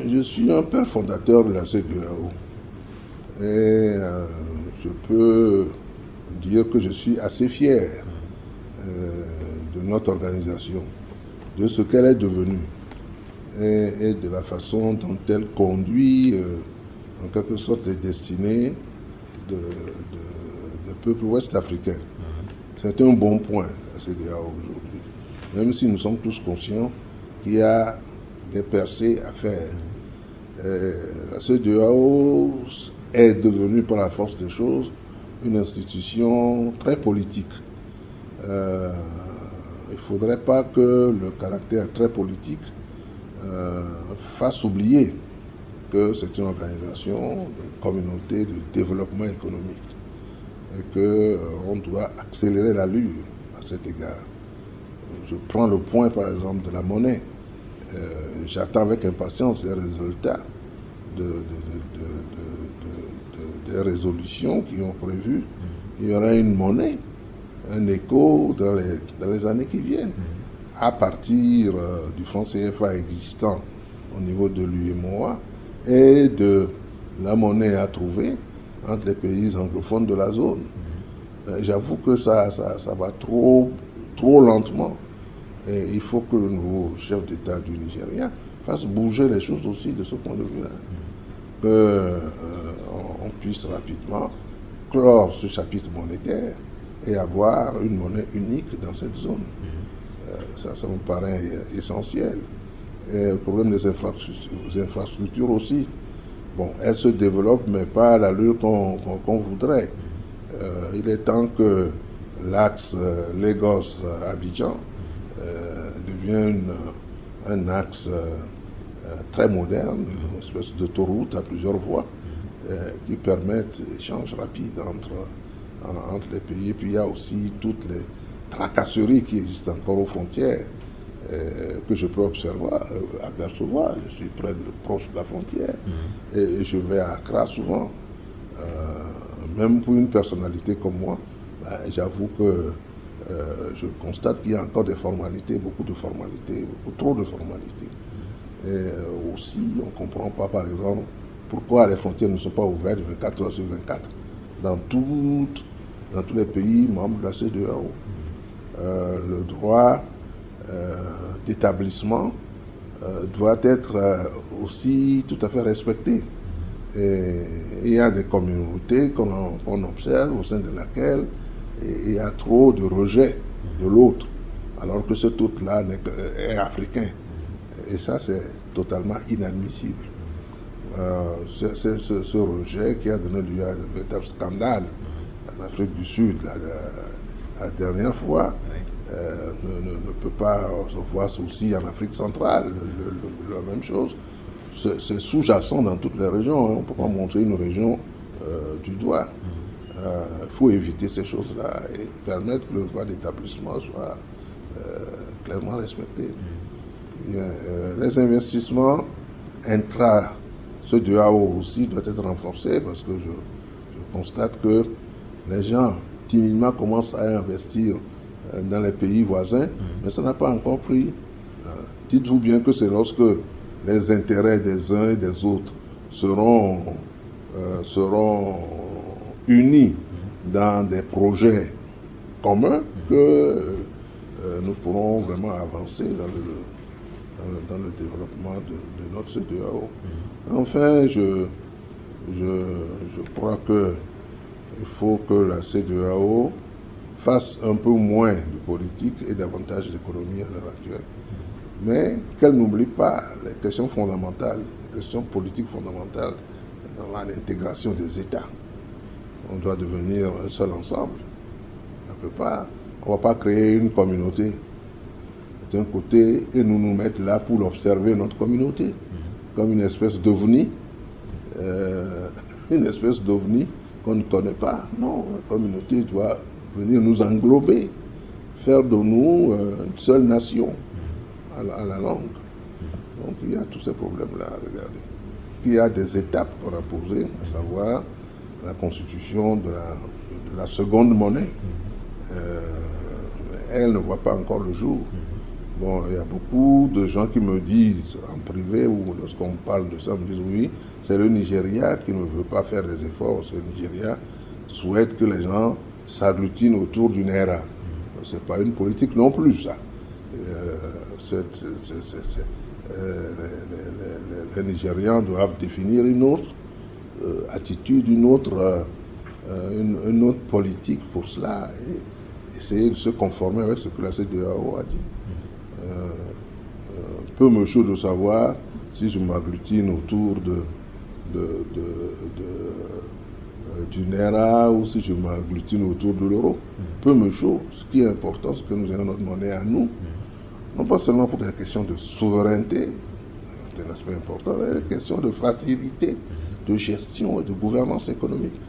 Je suis un père fondateur de la CEDEAO et je peux dire que je suis assez fier de notre organisation, de ce qu'elle est devenue et de la façon dont elle conduit en quelque sorte les destinées des peuples ouest-africains. C'est un bon point, la CEDEAO aujourd'hui, même si nous sommes tous conscients qu'il y a des percées à faire. La CEDEAO est devenue par la force des choses une institution très politique. Il ne faudrait pas que le caractère très politique fasse oublier que c'est une organisation, une communauté de développement économique et qu'on doit accélérer l'allure à cet égard. Je prends le point par exemple de la monnaie. J'attends avec impatience les résultats des résolutions qui ont prévu. Il y aura une monnaie, un écho dans les années qui viennent, à partir du franc CFA existant au niveau de l'UEMOA et de la monnaie à trouver entre les pays anglophones de la zone. J'avoue que ça va trop lentement. Et il faut que le nouveau chef d'État du Nigeria fasse bouger les choses aussi de ce point de vue-là. Qu'on puisse rapidement clore ce chapitre monétaire et avoir une monnaie unique dans cette zone. Ça me paraît essentiel. Et le problème des infrastructures aussi. Bon, elles se développent, mais pas à l'allure qu'on voudrait. Il est temps que l'axe Lagos-Abidjan devient un axe très moderne, une espèce d'autoroute à plusieurs voies qui permettent l'échange rapide entre les pays. Et puis il y a aussi toutes les tracasseries qui existent encore aux frontières que je peux apercevoir. Je suis proche de la frontière et je vais à Accra souvent. Même pour une personnalité comme moi, j'avoue que je constate qu'il y a encore des formalités, beaucoup de formalités, beaucoup trop de formalités. Et aussi, on ne comprend pas, par exemple, pourquoi les frontières ne sont pas ouvertes 24 heures sur 24 dans tous les pays membres de la CEDEAO. Le droit d'établissement doit être aussi tout à fait respecté. Et il y a des communautés qu'on observe au sein de laquelle il y a trop de rejet de l'autre, alors que cet autre-là est africain. Et ça, c'est totalement inadmissible. C'est ce rejet qui a donné lieu à un véritable scandale en Afrique du Sud la dernière fois. Ne peut pas se voir aussi en Afrique centrale, la même chose. C'est sous-jacent dans toutes les régions. On ne peut pas montrer une région du doigt. Il faut éviter ces choses-là et permettre que le droit d'établissement soit clairement respecté. Bien, les investissements intra-CEDEAO aussi doivent être renforcés parce que je constate que les gens timidement commencent à investir dans les pays voisins, mais ça n'a pas encore pris. Dites-vous bien que c'est lorsque les intérêts des uns et des autres seront unis dans des projets communs que nous pourrons vraiment avancer dans le développement de notre CEDEAO. Enfin, je crois qu'il faut que la CEDEAO fasse un peu moins de politique et davantage d'économie à l'heure actuelle, mais qu'elle n'oublie pas les questions fondamentales, les questions politiques fondamentales dans l'intégration des États. On doit devenir un seul ensemble. On ne va pas créer une communauté d'un côté et nous mettre là pour observer notre communauté, comme une espèce d'ovni, qu'on ne connaît pas. Non, la communauté doit venir nous englober, faire de nous une seule nation à la longue. Donc il y a tous ces problèmes-là à regarder. Il y a des étapes qu'on a posées, à savoir la constitution de la seconde monnaie. Elle ne voit pas encore le jour. Bon, il y a beaucoup de gens qui me disent en privé ou lorsqu'on parle de ça, me disent oui, c'est le Nigeria qui ne veut pas faire des efforts. Le Nigeria souhaite que les gens s'agglutinent autour du Naira. Ce n'est pas une politique non plus, ça. Les Nigérians doivent définir une autre attitude, une autre politique pour cela et essayer de se conformer avec ce que la CEDEAO a dit. Peu me chaud de savoir si je m'agglutine autour du Naira ou si je m'agglutine autour de l'euro. Peu me chaud. Ce qui est important, c'est que nous ayons notre monnaie à nous. Non pas seulement pour des questions de souveraineté, c'est un aspect important, mais des questions de facilité, de gestion et de gouvernance économique.